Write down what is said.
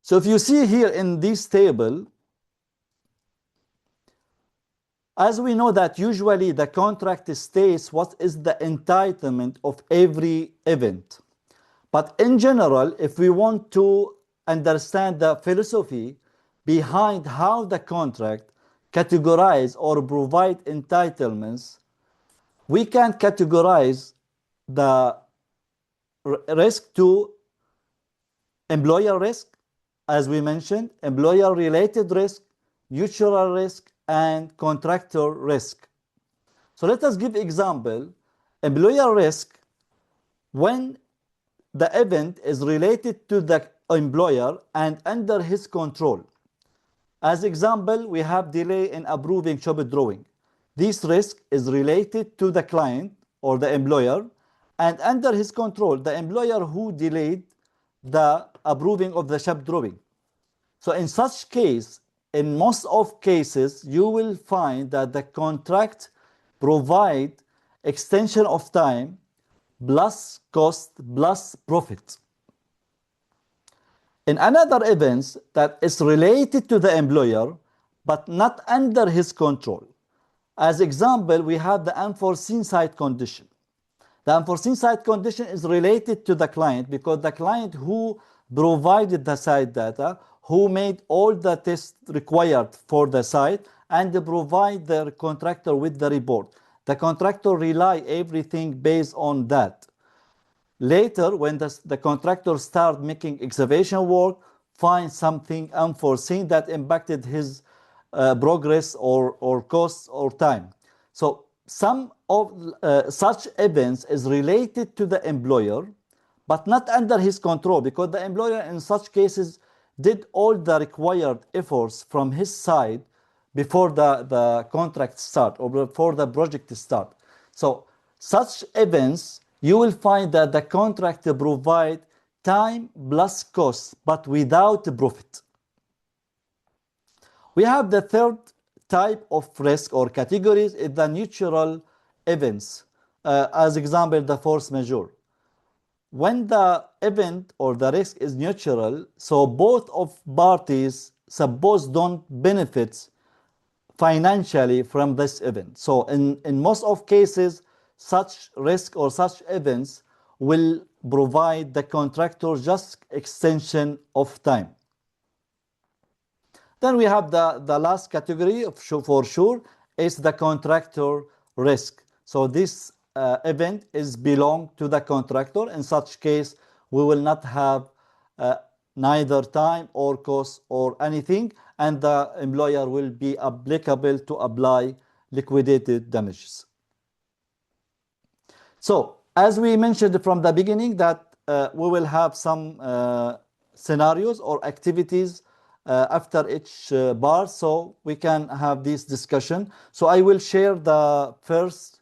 So if you see here in this table, as we know that usually the contract states what is the entitlement of every event. But in general, if we want to understand the philosophy behind how the contract categorize or provide entitlements, we can categorize the risk to employer risk, as we mentioned, employer related risk, mutual risk, and contractor risk. So let us give example. Employer risk, when the event is related to the employer and under his control. As example, we have delay in approving shop drawing. This risk is related to the client or the employer and under his control, the employer who delayed the approving of the shop drawing. So in such case, in most of cases, you will find that the contract provide extension of time plus cost plus profit. In another events that is related to the employer but not under his control. As example, we have the unforeseen site condition. The unforeseen site condition is related to the client because the client who provided the site data, who made all the tests required for the site and provide the contractor with the report. The contractor rely everything based on that. Later, when the contractor start making excavation work, find something unforeseen that impacted his progress or costs or time. So some of such events is related to the employer, but not under his control because the employer in such cases did all the required efforts from his side before the contract start or before the project start. So such events, you will find that the contract provide time plus cost, but without profit. We have the third type of risk or categories is the natural events. As example, the force majeure. When the event or the risk is natural, so both of parties suppose don't benefit financially from this event. So in most of cases, such risk or such events will provide the contractor just extension of time. Then we have the last category for sure is the contractor risk. So this event is belong to the contractor. In such case, we will not have neither time or cost or anything, and the employer will be applicable to apply liquidated damages. So as we mentioned from the beginning that we will have some scenarios or activities after each bar, so we can have this discussion. So I will share the first